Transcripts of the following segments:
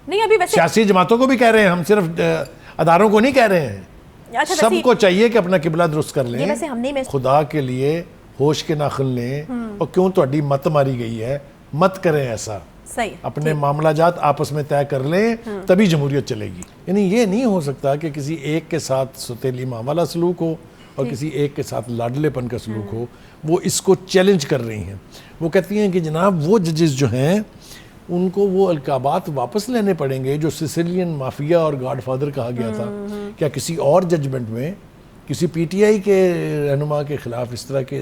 नहीं अभी वैसे सियासी जमातों को भी कह रहे हैं, हम सिर्फ अदारों को नहीं कह रहे हैं। अच्छा, सबको चाहिए कि अपना किबला दुरुस्त कर लें। वैसे हमने खुदा के लिए होश के नाखुन लें, और क्यों ਤੁਹਾਡੀ मत मारी गई है, मत करें ऐसा। सही, अपने मामलाजात आपस में तय कर लें, तभी जमहूरियत चलेगी। यानी ये नहीं हो सकता कि किसी एक के साथ सौतेली माँ वाला सलूक हो और किसी एक के साथ लाडलेपन का सलूक हो। वो इसको चैलेंज कर रही हैं। वो कहती हैं कि जनाब वो जजेस जो हैं उनको वो अलकाबात वापस लेने पड़ेंगे जो सिसिलियन माफिया और गॉडफादर कहा गया था। क्या किसी और जजमेंट में किसी पीटीआई के रहनुमा के खिलाफ इस तरह के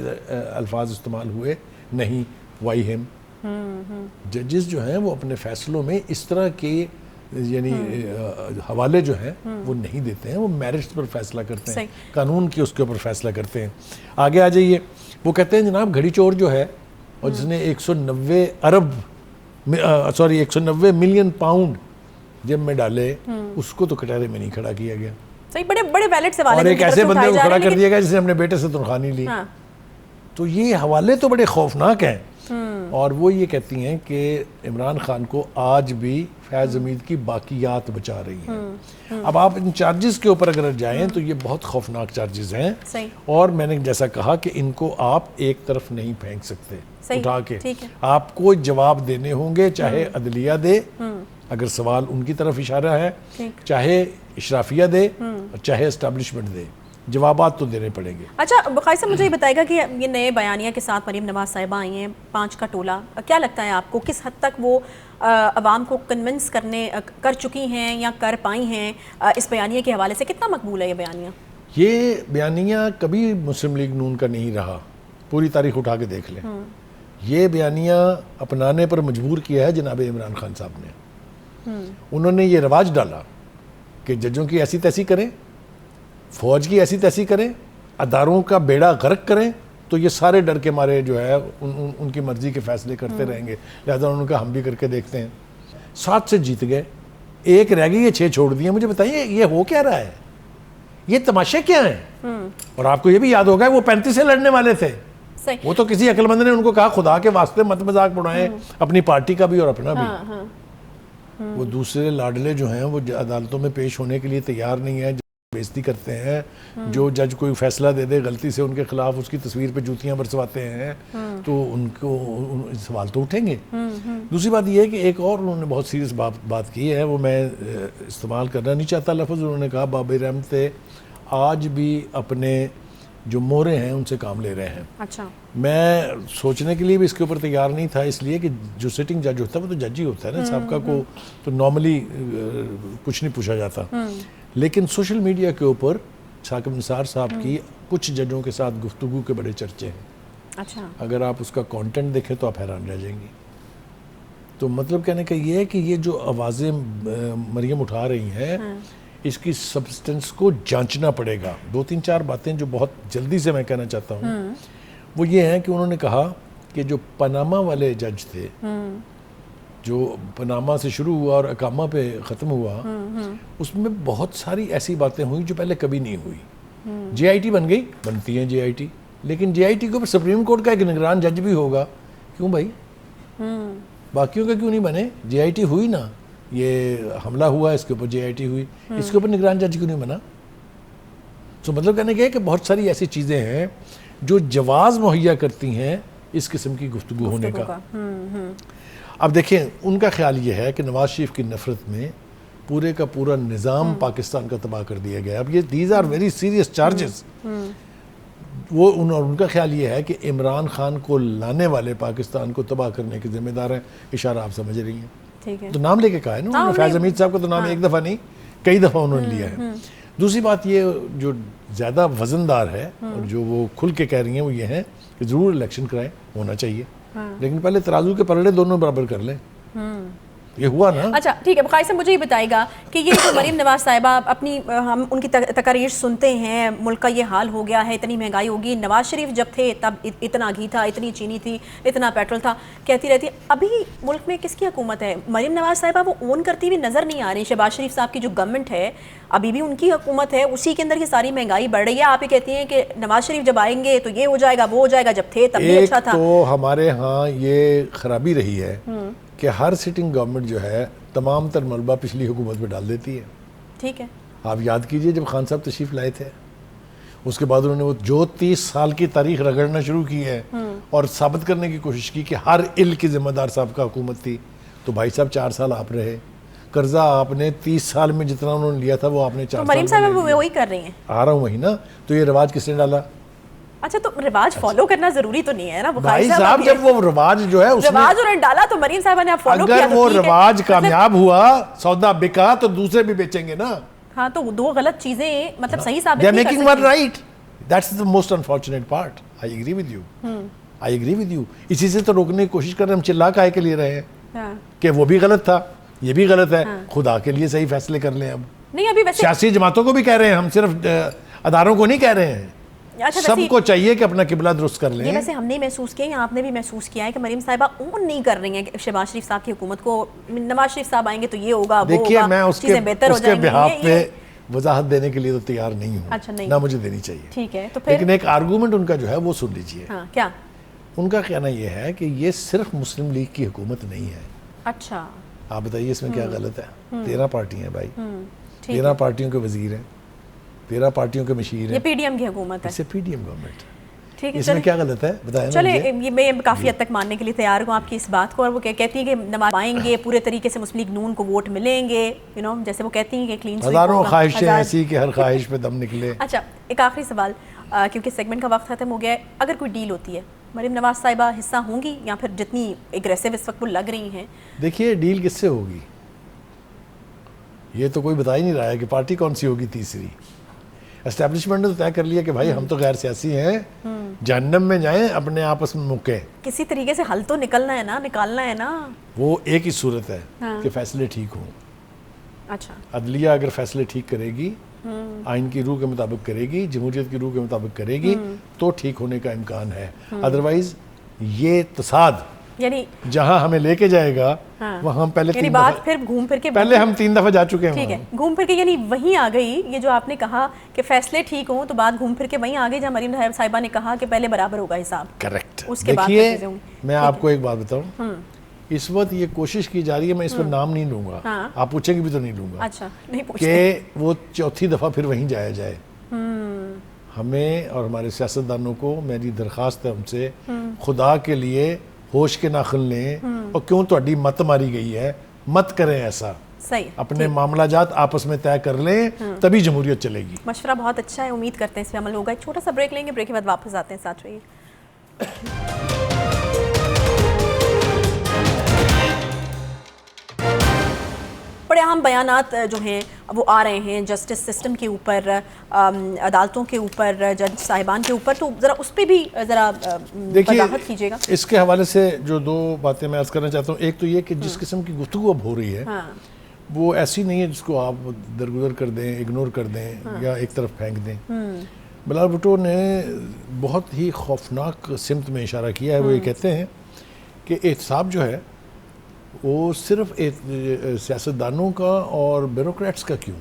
अल्फाज इस्तेमाल हुए? नहीं, वाई हिम। जजेस जो हैं वो अपने फैसलों में इस तरह के यानी हवाले जो हैं वो नहीं देते हैं, वो मेरिट्स पर फैसला करते हैं, कानून के उसके ऊपर फैसला करते हैं। आगे आ जाइए, वो कहते हैं जनाब घड़ी चोर जो है और जिसने 190 मिलियन पाउंड जेब में डाले, उसको तो कटहरे में नहीं खड़ा किया गया। सही, बड़े बड़े वैलिड सवाल और एक ऐसे बंदे को खड़ा कर दिया गया जिसने अपने बेटे से तनख्वाह नहीं ली। हाँ। तो ये हवाले तो बड़े खौफनाक हैं। और वो ये कहती हैं कि इमरान खान को आज भी फैज़ हमीद की बाकियात बचा रही हैं। अब आप इन चार्जेस के ऊपर अगर जाएं तो ये बहुत खौफनाक चार्जेस हैं। और मैंने जैसा कहा कि इनको आप एक तरफ नहीं फेंक सकते उठा के, आपको जवाब देने होंगे, चाहे अदलिया दे अगर सवाल उनकी तरफ इशारा है, चाहे इशराफिया दे, चाहे एस्टैब्लिशमेंट दे, जवाबात तो देने पड़ेंगे। अच्छा बकाई साहब, मुझे ये बताएगा कि ये नए बयानिया के साथ मरीम नवाज साहिबा आई हैं, 5 का टोला, क्या लगता है आपको किस हद तक वो अवाम को कन्विंस कर चुकी हैं या कर पाई हैं? इस बयानिया के हवाले से कितना मकबूल है ये बयानिया? ये बयानिया कभी मुस्लिम लीग नून का नहीं रहा, पूरी तारीख उठा के देख लें। ये बयानिया अपनाने पर मजबूर किया है जनाब इमरान खान साहब ने। उन्होंने ये रवाज डाला कि जजों की ऐसी तैसी करें, फौज की ऐसी तैसी करें, अदारों का बेड़ा गर्क करें, तो ये सारे डर के मारे जो है उनकी मर्जी के फैसले करते रहेंगे। लिहाजा उन्होंने कहा हम भी करके देखते हैं। 7 से जीत गए, 1 रह गई, ये 6 छोड़ दिए। मुझे बताइए ये हो क्या रहा है, ये तमाशे क्या हैं? और आपको ये भी याद होगा वो 35 से लड़ने वाले थे। वो तो किसी अक्लमंद ने उनको कहा खुदा के वास्ते मत मजाक उड़ाएं, अपनी पार्टी का भी और अपना भी। वो दूसरे लाडले जो हैं वो अदालतों में पेश होने के लिए तैयार नहीं है, बेइज्जती करते हैं। जो जज कोई फैसला दे दे गलती से उनके खिलाफ, उसकी तस्वीर पे जूतियां बरसवाते हैं, तो उनको सवाल तो उठेंगे। दूसरी बात यह है कि एक और उन्होंने बहुत सीरियस बात की है, वो मैं इस्तेमाल करना नहीं चाहता लफ्ज़। उन्होंने कहा बाबर रहमत आज भी अपने जो मोहरे हैं उनसे काम ले रहे हैं। अच्छा। मैं सोचने के लिए भी इसके ऊपर तैयार नहीं था, इसलिए कि जो सिटिंग जज होता है वो तो जज ही होता है ना, सबका को तो नॉर्मली कुछ नहीं पूछा जाता। लेकिन सोशल मीडिया के ऊपर साकिब निसार साहब की कुछ जजों के साथ गुफ्तगू के बड़े चर्चे हैं। अच्छा। अगर आप उसका कंटेंट देखें तो आप हैरान रह जाएंगी। तो मतलब कहने का ये है कि ये जो आवाज़ें मरियम उठा रही हैं, इसकी सब्सटेंस को जांचना पड़ेगा। 2-3-4 बातें जो बहुत जल्दी से मैं कहना चाहता हूँ वो ये हैं कि उन्होंने कहा कि जो पनामा वाले जज थे, जो पनामा से शुरू हुआ और अकामा पे ख़त्म हुआ, उसमें बहुत सारी ऐसी बातें हुई जो पहले कभी नहीं हुई। JIT बन गई, बनती है JIT, लेकिन JIT के ऊपर सुप्रीम कोर्ट का एक निगरान जज भी होगा। क्यों भाई, बाकियों का क्यों नहीं बने? JIT हुई ना, ये हमला हुआ इसके ऊपर JIT हुई, इसके ऊपर निगरान जज क्यों नहीं बना? तो मतलब कहने के कि बहुत सारी ऐसी चीज़ें हैं जो जवाज़ मुहैया करती हैं इस किस्म की गुफ्तगू होने का। अब देखें, उनका ख्याल ये है कि नवाज शरीफ की नफरत में पूरे का पूरा निज़ाम पाकिस्तान का तबाह कर दिया गया। अब ये these are very serious charges. वो उनका ख्याल ये है कि इमरान खान को लाने वाले पाकिस्तान को तबाह करने के जिम्मेदार हैं। इशारा आप समझ रही हैं। ठीक है। तो नाम लेके कहा है ना उन्होंने, फैज़ हमीद साहब का तो नाम एक दफ़ा नहीं कई दफ़ा उन्होंने लिया है। दूसरी बात ये जो ज़्यादा वजनदार है और जो वो खुल के कह रही हैं वो ये है कि ज़रूर इलेक्शन कराएं, होना चाहिए, लेकिन पहले तराजू के पलड़े दोनों बराबर कर लें। ये हुआ ना। अच्छा ठीक है, बकाई साहब मुझे ये बताएगा कि ये जो मरीम नवाज साहिबा अपनी हम उनकी तकारीर सुनते हैं, मुल्क का ये हाल हो गया है, इतनी महंगाई होगी, नवाज शरीफ जब थे तब इतना घी था, इतनी चीनी थी, इतना पेट्रोल था, कहती रहती है। अभी मुल्क में किसकी हुकूमत है? मरीम नवाज साहिबा वो ओन करती हुई नज़र नहीं आ रही। शहबाज शरीफ साहब की जो गवर्नमेंट है अभी भी उनकी हुकूमत है, उसी के अंदर ये सारी महंगाई बढ़ रही है। आप ही कहती हैं कि नवाज शरीफ जब आएंगे तो ये हो जाएगा, वो हो जाएगा, जब थे तब भी अच्छा था। तो हमारे यहाँ ये खराबी रही है कि हर सिटिंग गवर्नमेंट जो है तमाम तर मलबा पिछली हुकूमत में डाल देती है। ठीक है। आप याद कीजिए जब खान साहब तशरीफ लाए थे, उसके बाद उन्होंने वो जो 30 साल की तारीख रगड़ना शुरू की है और साबित करने की कोशिश की कि हर इल की जिम्मेदार साहब का हुकूमत थी। तो भाई साहब 4 साल आप रहे, कर्जा आपने 30 साल में जितना उन्होंने लिया था वो आपने 4 तो मरीम साल में साहब ले वही कर रही हैं। लिया। आ रहा हूँ वही ना, तो ये रिवाज किसने डाला? अच्छा, तो रिवाज फॉलो करना जरूरी तो नहीं है ना भाई साहब, जब वो रिवाज जो है उसने रिवाज उन्होंने डाला तो मरीम साहब ने फॉलो किया। अगर वो रिवाज कामयाब हुआ, सौदा बिका, तो दूसरे भी बेचेंगे ना। हाँ, तो दो गलत चीजें मतलब सही साबित They are नहीं कर making one सकती। right. That's the most unfortunate part. I agree with you. I agree with you. इसी से तो रोकने की कोशिश कर रहे हैं। हम चिल्ला काहे के लिए रहे हैं हाँ। कि वो भी गलत था, ये भी गलत है। खुदा के लिए सही फैसले कर लें। अब नहीं, अभी वैसे सियासी जमातों को भी कह रहे हैं, हम सिर्फ अदारों को नहीं कह रहे हैं। अच्छा, सबको चाहिए कि अपना किबला दुरुस्त कर ये लें। वैसे हमने महसूस किया या आपने भी महसूस किया है कि मरीम साहिबा ओन नहीं कर रही हैं शहबाज शरीफ साहब की हुकूमत को। नवाज शरीफ साहब आएंगे तो ये होगा, वो देखिए, होगा, मैं चीजें बेहतर हो उसके जाएंगी। बिहाफ पे वजाहत देने के लिए तो तैयार नहीं हूँ। अच्छा, नहीं। ना मुझे देनी चाहिए। ठीक है, तो फिर लेकिन एक आर्गूमेंट उनका जो है वो सुन लीजिए। हाँ, क्या? उनका कहना यह है कि ये सिर्फ मुस्लिम लीग की हुकूमत नहीं है। अच्छा, आप बताइए इसमें क्या गलत है? 13 पार्टियां हैं भाई, ठीक 13 पार्टियों के वजीर हैं, 13 पार्टियों के मशीर ये हैं। पीडीएम की हुकूमत है। इससे पीडीएम गवर्नमेंट, ठीक है, इसमें चलिए। क्या गलत है बताएं ना चले, मुझे। ये मैं काफ़ी हद तक मानने के लिए तैयार हूँ आपकी इस बात को। और वो कहती है कि नमाज आएंगे पूरे तरीके से मुस्लिम लीग नून को वोट मिलेंगे, जैसे वो कहती हैं कि क्लीन स्वीप हजारों होगा, ख्वाहिशें हजार- ऐसी कि हर ख्वाहिश पे दम निकले। अच्छा, एक आखिरी सवाल, क्योंकि सेगमेंट का वक्त खत्म हो गया है। अगर कोई डील होती है, मरीम नवाज साहिबा हिस्सा होंगी या फिर जितनी एग्रेसिव इस वक्त वो लग रही हैं? देखिए, डील किससे होगी ये तो कोई बता ही नहीं रहा है कि पार्टी कौन सी होगी तीसरी। एस्टेब्लिशमेंट ने तो तय कर लिया कि भाई हम तो गैर सियासी हैं, जहन्नम में जाएं, अपने आपस में मुके। किसी तरीके से हल तो निकालना है ना। वो एक ही सूरत है हाँ। कि फैसले ठीक हों। अच्छा, अदलिया अगर फैसले ठीक करेगी, आइन की रूह के मुताबिक करेगी, जमहूरियत की रूह के मुताबिक करेगी, तो ठीक होने का इम्कान है। अदरवाइज ये तसाद यानी जहां हमें लेके जाएगा, हाँ। वहां हम पहले यानी 3 बात दफा, फिर घूम फिर के पहले हम 3 दफा जा चुके हैं ठीक वहां। है, घूम फिर के यानी वहीं आ गई। ये जो आपने कहा कि फैसले ठीक हों तो बात घूम फिर के वहीं आ गई जहाँ मरीम साहिबा ने कहा कि पहले बराबर होगा हिसाब। करेक्ट। उसके बाद देखिए, फिर चीजें होंगी। मैं ठीक आपको एक बात बताऊं, इस वक्त ये कोशिश की जा रही है, मैं इस पर नाम नहीं लूंगा, हाँ। आप पूछेंगे भी तो नहीं लूंगा, अच्छा, नहीं पूछते। कि वो चौथी दफा फिर वहीं जाया जाए। हमें और हमारे सियासतदानों को मेरी दरख्वास्त है उनसे, खुदा के लिए होश के नाखुन लें, और क्यों ਤੁਹਾਡੀ मत मारी गई है, मत करें ऐसा। सही, अपने मामला जात आपस में तय कर लें, तभी जमहूरियत चलेगी। मशवरा बहुत अच्छा है, उम्मीद करते हैं इस पर अमल होगा। एक छोटा सा ब्रेक लेंगे, ब्रेक के बाद वापस आते हैं, साथ रहिए। बड़े अहम बयानात जो हैं वो आ रहे हैं जस्टिस सिस्टम के ऊपर, अदालतों के ऊपर, जज साहिबान के ऊपर, तो ज़रा उस पर भी ज़रा वजाहत कीजिएगा। इसके हवाले से जो 2 बातें मैं अर्ज़ करना चाहता हूँ। एक तो ये कि जिस किस्म की गुफ्तगू अब हो रही है, हाँ, वो ऐसी नहीं है जिसको आप दरगुजर कर दें, इग्नोर कर दें, या एक तरफ फेंक दें। बिलाल भुट्टो ने बहुत ही खौफनाक सिमत में इशारा किया है। वो ये कहते हैं कि एहतसाब जो है वो सिर्फ सियासतदानों का और ब्यूरोक्रेट्स का क्यों,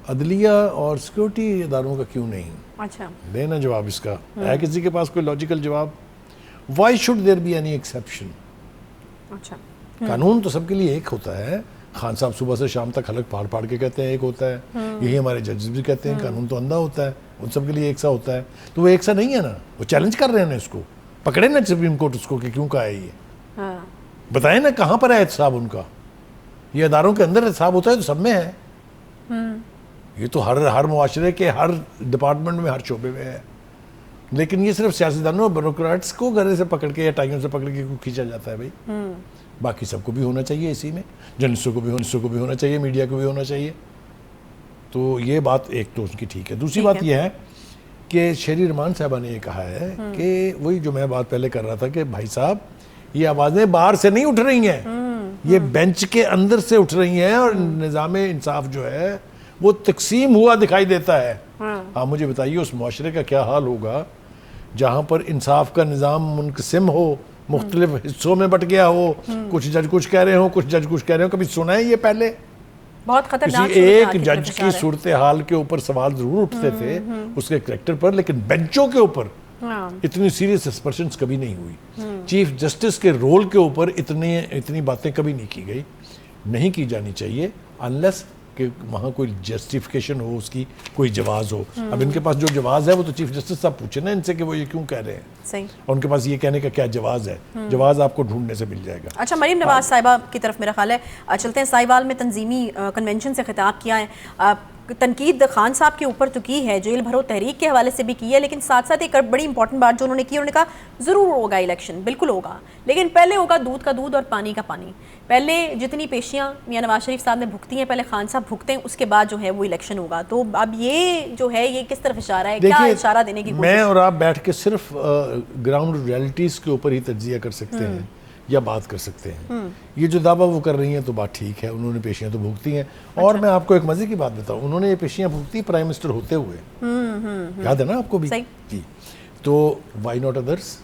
अदलिया और सिक्योरिटी इदारों का क्यों नहीं? अच्छा, देना जवाब इसका है किसी के पास कोई लॉजिकल जवाब? Why should there be any exception? अच्छा, कानून तो सबके लिए एक होता है। खान साहब सुबह से शाम तक हलक फाड़ फाड़ के कहते हैं एक होता है, यही हमारे जजेस भी कहते हैं कानून तो अंधा होता है, उन सबके लिए एक सा होता है। तो वो एक सा नहीं है ना, वो चैलेंज कर रहे हैं ना इसको, पकड़े ना सुप्रीम कोर्ट उसको कि क्यों कहा है ये, हाँ, बताएं ना कहाँ पर है एहतसाब उनका। ये अदारों के अंदर एहतसाब होता है तो सब में है। ये तो हर मुआशरे के हर डिपार्टमेंट में, हर शोबे में है। लेकिन ये सिर्फ सियासतदानों और ब्यूरोक्रेट्स को गले से पकड़ के या टाइयों से पकड़ के खींचा जाता है भाई। बाकी सबको भी होना चाहिए इसी में, जर्नलिस्टों को भी होना चाहिए, मीडिया को भी होना चाहिए। तो ये बात एक तो उसकी ठीक है। दूसरी बात यह है कि शेरी रहमान साहबा ने ये कहा है कि वही जो मैं बात पहले कर रहा था कि भाई साहब ये आवाज़ें बाहर से नहीं उठ रही हैं, ये बेंच के अंदर से उठ रही हैं, और निज़ाम इंसाफ जो है वो तकसीम हुआ दिखाई देता है। आप मुझे बताइए उस मुआशरे का क्या हाल होगा जहाँ पर इंसाफ का निज़ाम मुनक़सिम हो, मुख्तलिफ हिस्सों में बट गया हो, कुछ जज कुछ कह रहे हो, कुछ जज कुछ कह रहे हो। कभी सुना है ये पहले? बहुत खतरनाक किसी एक जज की सूरत हाल के ऊपर सवाल जरूर उठते थे उसके करैक्टर पर, लेकिन बेंचों के ऊपर इतनी सीरियस एक्सप्रेशंस कभी नहीं हुई। चीफ जस्टिस के रोल के ऊपर इतनी बातें कभी नहीं की गई। नहीं की जानी चाहिए अनलेस कि वहाँ कोई जस्टिफिकेशन हो, उसकी कोई जवाज़ हो। अब इनके पास जो जवाज़ है वो तो चीफ जस्टिस साहब पूछे ना इनसे कि वो ये क्यों कह रहे हैं, सही। और उनके पास ये कहने का क्या जवाज़ है। जवाज़ आपको ढूंढने से मिल जाएगा। अच्छा, मरीम नवाज साहिबा की तरफ मेरा ख्याल है चलते हैं। साहिवाल में तंजीमी कन्वेंशन से खिताब किया है, तनकीद खान साहब के ऊपर तो की है, जेल भरो तहरीक के हवाले से भी की है, लेकिन साथ साथ एक बड़ी इंपॉर्टेंट बात जो उन्होंने की, उन्होंने कहा ज़रूर होगा इलेक्शन, बिल्कुल होगा, लेकिन पहले होगा दूध का दूध और पानी का पानी। पहले जितनी पेशियाँ मियां नवाज शरीफ साहब ने भुगती हैं, पहले खान साहब भुगते हैं, उसके बाद जो है वो इलेक्शन होगा। तो अब ये जो है ये किस तरफ इशारा है, क्या इशारा देने की मैं और आप बैठ के सिर्फ ग्राउंड रियलिटीज़ के ऊपर ही तज्जिया कर सकते हैं या बात कर सकते हैं। ये जो दावा वो कर रही हैं तो बात ठीक है, उन्होंने पेशियां तो भुगती हैं। और मैं आपको एक मजे की बात बताऊं, उन्होंने ये पेशियां भुगती प्राइम मिनिस्टर होते हुए, याद है ना आपको भी? सही। जी। तो व्हाई नॉट अदर्स?